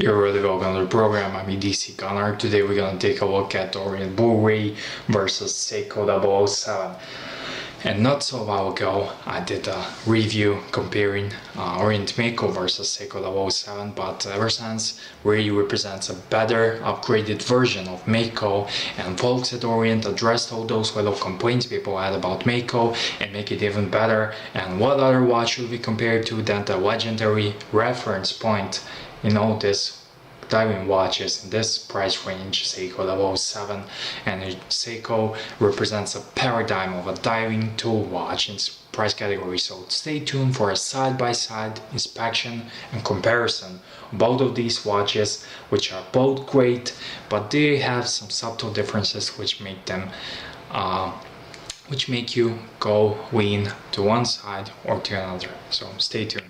You're really welcome to the program. I'm EDC Gunner. Today we're gonna take a look at Orient Blu-ray versus Seiko 007. And not so long ago, I did a review comparing Orient Mako versus Seiko 007, but ever since, really represents a better, upgraded version of Mako, and folks at Orient addressed all those little complaints people had about Mako and make it even better. And what other watch should we compare to than the legendary reference point in all this diving watches in this price range, Seiko 007, and Seiko represents a paradigm of a diving tool watch in its price category, so stay tuned for a side-by-side inspection and comparison of both of these watches, which are both great, but they have some subtle differences which make them which make you go lean to one side or to another, so stay tuned.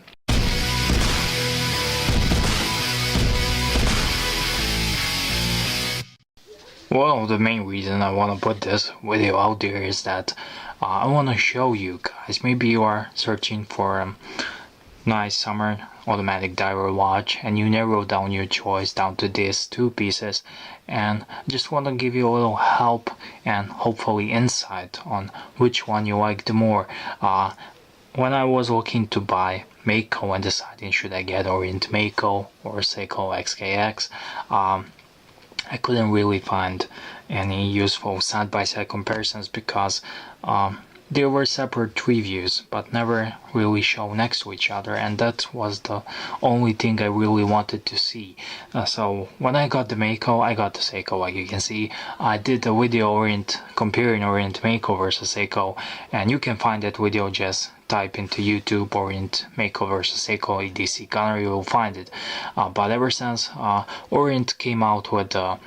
Well, the main reason I want to put this video out there is that I want to show you guys, maybe you are searching for a nice summer automatic diver watch and you narrow down your choice down to these two pieces, and just want to give you a little help and hopefully insight on which one you like the more. When I was looking to buy Mako and deciding should I get Orient Mako or Seiko SKX, I couldn't really find any useful side-by-side comparisons because there were separate reviews but never really show next to each other, and that was the only thing I really wanted to see. So when I got the Mako, I got the Seiko. Like you can see, I did a video comparing Orient Mako versus Seiko, and you can find that video, just type into YouTube Orient Mako versus Seiko EDC Gunner, you will find it. But ever since Orient came out with the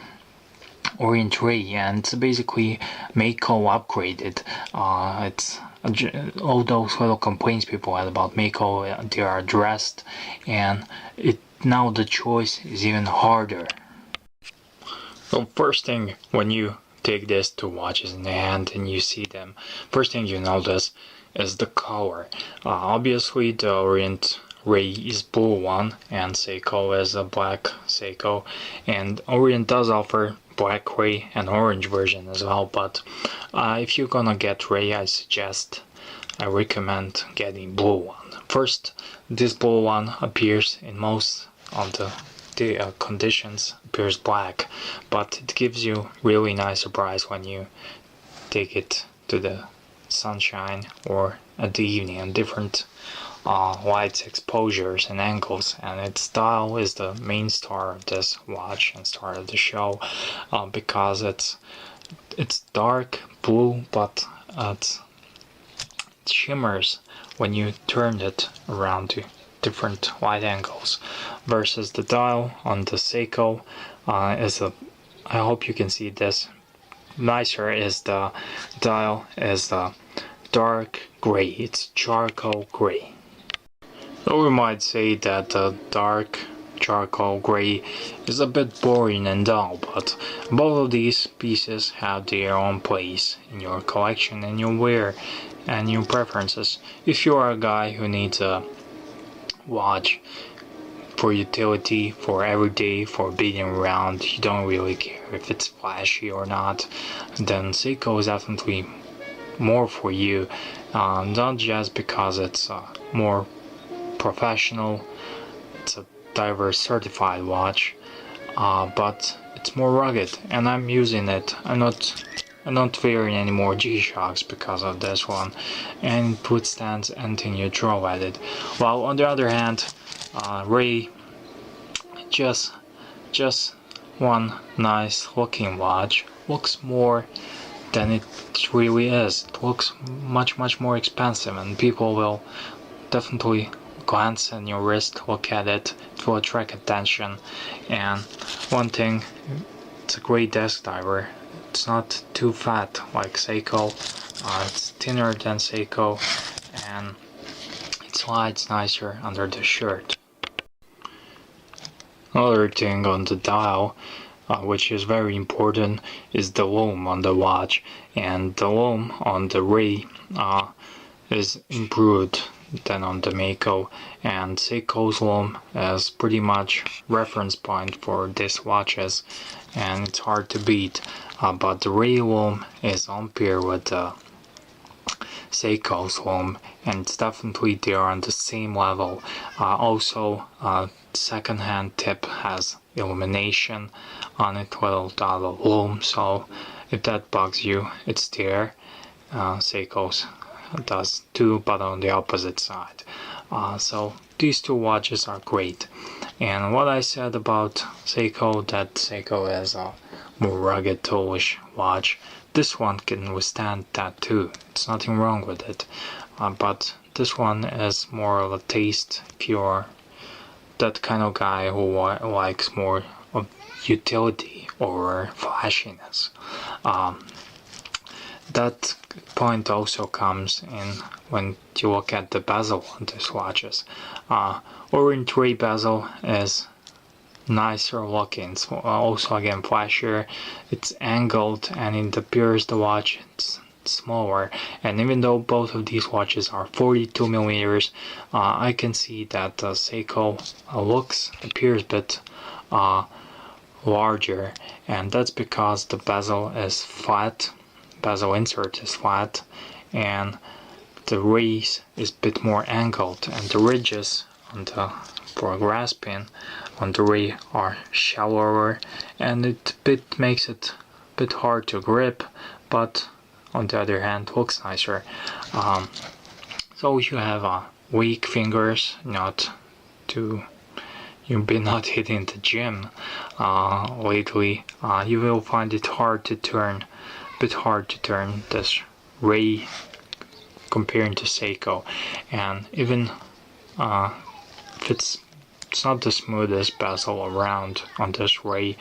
Orient Ray, and it's basically Mako upgraded. It's all those little complaints people had about Mako, they are addressed, and now the choice is even harder. So first thing, when you take these two watches in the hand and you see them, first thing you notice is the color. Obviously the Orient Ray is blue one and Seiko is a black Seiko, and Orient does offer black gray and orange version as well, but if you're gonna get Ray, I recommend getting blue one. First, this blue one appears in most of the conditions appears black, but it gives you really nice surprise when you take it to the sunshine or at the evening and different lights, exposures and angles, and its style is the main star of this watch and star of the show, because it's dark blue, but it shimmers when you turn it around to different light angles, versus the dial on the Seiko I hope you can see this nicer, is the dial is the dark gray, it's charcoal gray. So we might say that the dark charcoal gray is a bit boring and dull, but both of these pieces have their own place in your collection and your wear and your preferences. If you are a guy who needs a watch for utility, for everyday, for beating around, you don't really care if it's flashy or not, then Seiko is definitely more for you, not just because it's more professional, it's a diver certified watch, but it's more rugged, and I'm using it. I'm not wearing any more G-Shocks because of this one, and it withstands anything you throw at it. While on the other hand, Ray, just one nice looking watch, looks more than it really is. It looks much more expensive, and people will definitely glance at your wrist, look at it, it will attract attention. And one thing, it's a great desk diver. It's not too fat like Seiko, it's thinner than Seiko, and it slides nicer under the shirt. Another thing on the dial, which is very important, is the loom on the watch, and the loom on the Ray is improved than on the Mako, and Seiko's loom is pretty much reference point for these watches, and it's hard to beat. But the Ray loom is on par with Seiko's loom, and it's definitely they are on the same level. Also, second hand tip has illumination on it without the loom, so if that bugs you, it's there. Seiko's does too, but on the opposite side. So these two watches are great. And what I said about Seiko, that Seiko is a more rugged, toolish watch, this one can withstand that too. It's nothing wrong with it. But this one is more of a taste, if you're that kind of guy who likes more of utility over flashiness. That point also comes in when you look at the bezel on these watches. Orient Ray bezel is nicer looking, so also again flashier. It's angled, and it appears the watch it's smaller, and even though both of these watches are 42 millimeters, I can see that Seiko appears a bit larger, and that's because the bezel is flat. Bezel insert is flat, and the race is a bit more angled, and the ridges on the for grasping on the ray are shallower, and it makes it a bit hard to grip, but on the other hand looks nicer. So if you have weak fingers, you've been not hitting the gym lately, you will find it hard to turn this Ray comparing to Seiko, and even if it's not the smoothest bezel around on this Ray,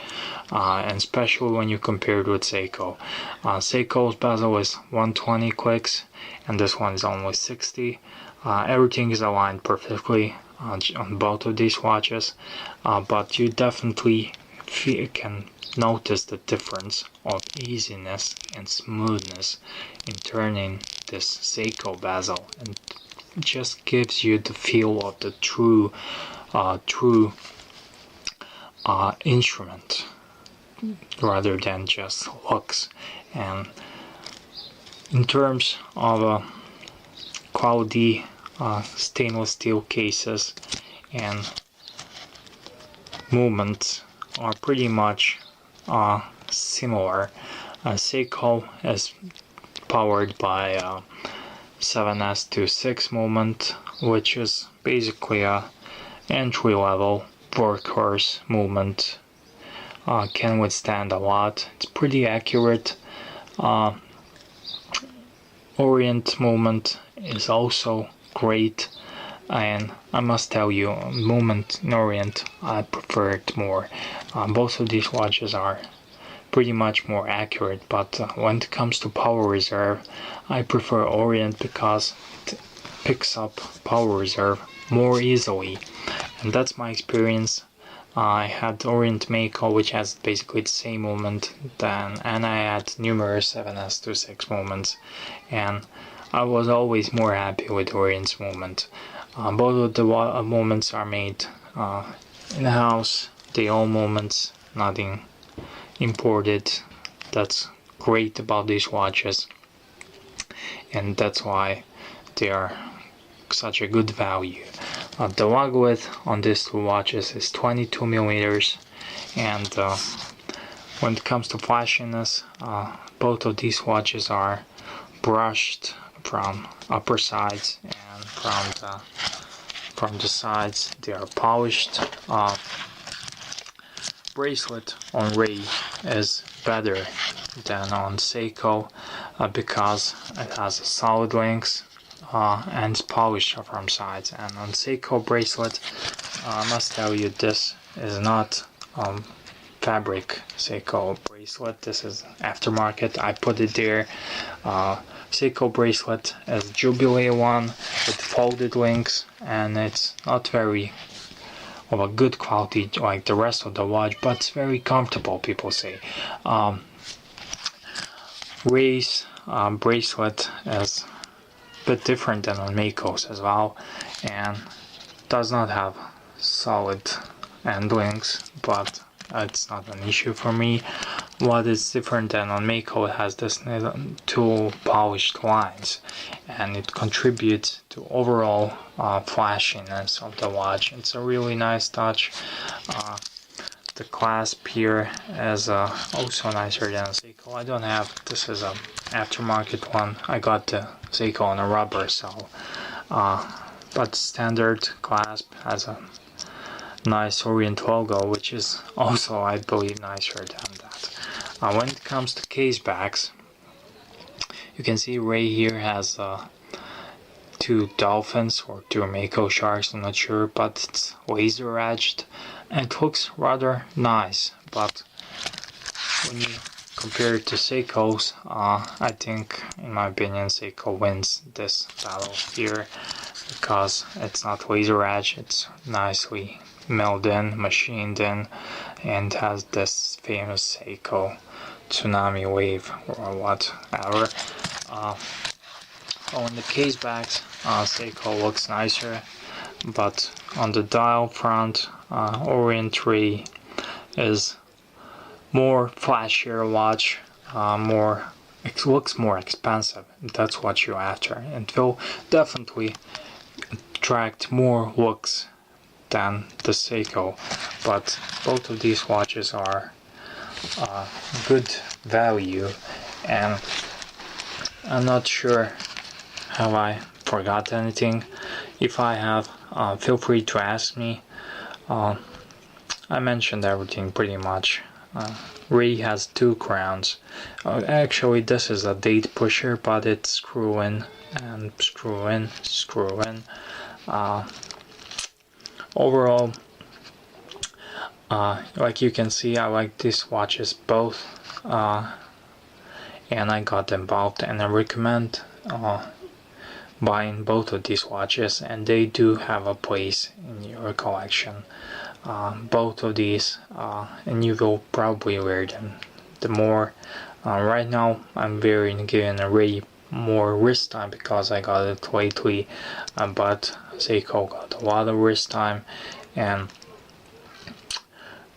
and especially when you compare it with Seiko. Seiko's bezel is 120 clicks, and this one is only 60. Everything is aligned perfectly on both of these watches, but you definitely can notice the difference of easiness and smoothness in turning this Seiko bezel, and it just gives you the feel of the true instrument rather than just looks. And in terms of quality, stainless steel cases and movements are pretty much similar. Seiko is powered by 7S26 movement, which is basically a entry-level workhorse movement. Can withstand a lot. It's pretty accurate. Orient movement is also great, and I must tell you, movement in Orient I prefer it more. Both of these watches are pretty much more accurate, but when it comes to power reserve, I prefer Orient because it picks up power reserve more easily, and that's my experience. I had Orient Mako, which has basically the same movement, and I had numerous 7S26 movements, and I was always more happy with Orient's movement. Both of the movements are made in-house, they all movements, nothing imported. That's great about these watches, and that's why they are such a good value. The lug width on these two watches is 22 millimeters, and when it comes to flashiness, both of these watches are brushed from upper sides, and from the sides they are polished. Bracelet on Ray is better than on Seiko because it has a solid links and it's polished from sides. And on Seiko bracelet, I must tell you, this is not fabric Seiko bracelet. This is aftermarket. I put it there. Seiko bracelet is Jubilee one with folded links, and it's not very of a good quality like the rest of the watch, but it's very comfortable, people say. Ray's bracelet is bit different than on Seiko's as well, and does not have solid end links, but it's not an issue for me. What is different than on Seiko, it has this two polished lines, and it contributes to overall flashiness of the watch. It's a really nice touch. The clasp here is also nicer than Seiko. I don't have, this is a aftermarket one. I got the Seiko on a rubber, so but standard clasp has a nice Orient logo, which is also, I believe, nicer than that. When it comes to case backs, you can see Ray here has two dolphins or two mako sharks, I'm not sure, but it's laser edged and it looks rather nice. But when you compare it to Seiko's, I think, in my opinion, Seiko wins this battle here because it's not laser edged, it's nicely milled in, machined in, and has this famous Seiko tsunami wave or whatever. On the case backs, Seiko looks nicer, but on the dial front, Orient 3 is more flashier watch, it looks more expensive. That's what you're after, and will definitely attract more looks than the Seiko. But both of these watches are good value, and I'm not sure have I forgot anything. If I have, feel free to ask me. I mentioned everything pretty much. Ray has two crowns. Actually, this is a date pusher, but it's screw in and screw in, screw in. Overall, like you can see, I like these watches both, and I got them both, and I recommend buying both of these watches, and they do have a place in your collection. Both of these, and you will probably wear them the more. Right now I'm giving a Ray more wrist time because I got it lately, but Seiko got a lot of wrist time, and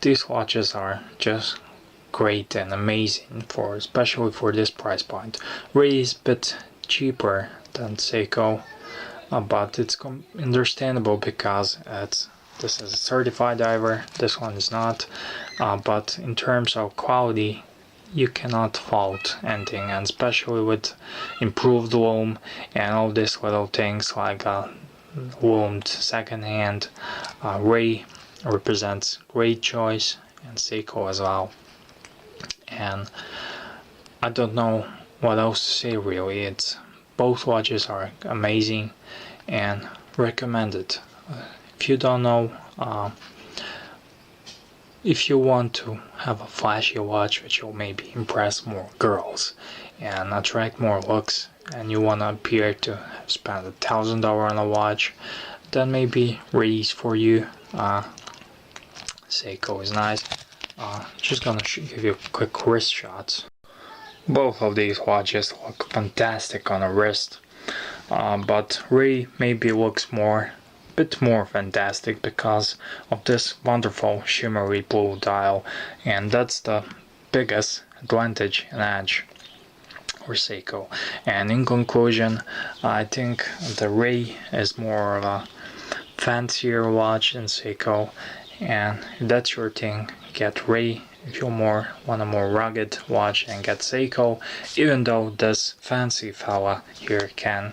these watches are just great and amazing, especially for this price point. Ray is a bit cheaper than Seiko, but it's understandable because this is a certified diver, this one is not, but in terms of quality you cannot fault anything, and especially with improved loom and all these little things like loomed second hand. Ray represents great choice, and Seiko as well, and I don't know what else to say really. It's both watches are amazing and recommended. If you don't know, if you want to have a flashy watch which will maybe impress more girls and attract more looks, and you want to appear to have spent $1,000 on a watch, then maybe Ray's for you. Seiko is nice. Just gonna give you quick wrist shots. Both of these watches look fantastic on a wrist, but Ray maybe looks bit more fantastic because of this wonderful shimmery blue dial, and that's the biggest advantage and edge for Seiko. And in conclusion, I think the Ray is more of a fancier watch than Seiko, and if that's your thing, get Ray. If you want a more rugged watch, and get Seiko, even though this fancy fella here can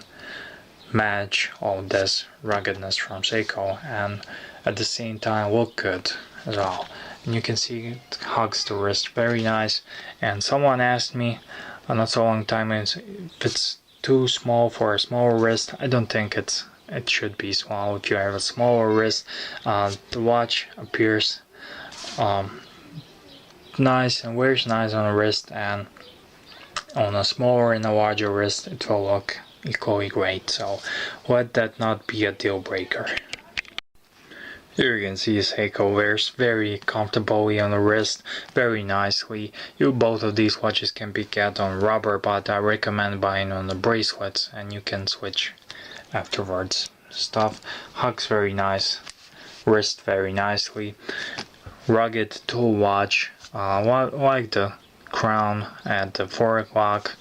match all this ruggedness from Seiko and at the same time look good as well. And you can see it hugs the wrist very nice. And someone asked me not so long time if it's too small for a smaller wrist. I don't think it should be small. If you have a smaller wrist, the watch appears nice and wears nice on a wrist, and on a smaller and a larger wrist it will look equally great. So let that not be a deal breaker. Here you can see Seiko wears very comfortably on the wrist, very nicely. Both of these watches can be get on rubber, but I recommend buying on the bracelets, and you can switch afterwards. Stuff hugs very nice, wrist very nicely. Rugged tool watch, like the crown at the 4 o'clock,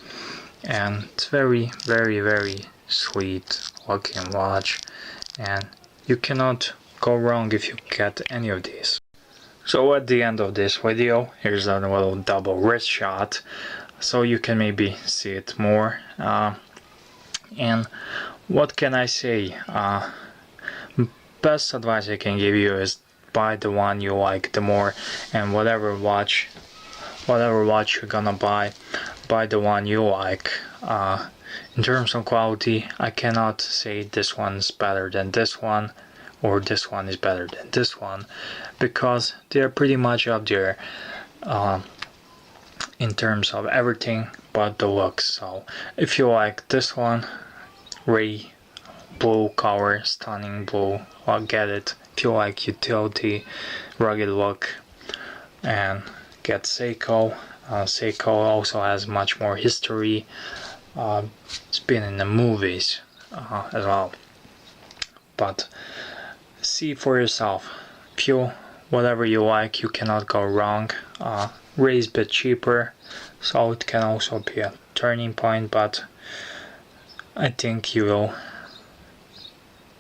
and it's very sweet looking watch, and you cannot go wrong if you get any of these. So at the end of this video, here's a little double wrist shot, so you can maybe see it more. And what can I say? Best advice I can give you is buy the one you like the more, and whatever watch you're gonna buy the one you like. In terms of quality, I cannot say this one's better than this one, or this one is better than this one, because they're pretty much up there in terms of everything but the looks. So if you like this one, ray blue color, stunning blue, I'll get it. If you like utility, rugged look, and get Seiko. Seiko also has much more history. It's been in the movies as well. But see for yourself. Whatever you like, you cannot go wrong. Ray's a bit cheaper, so it can also be a turning point, but I think you will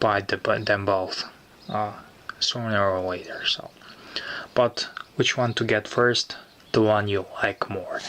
buy them both sooner or later. So, but which one to get first? The one you like more.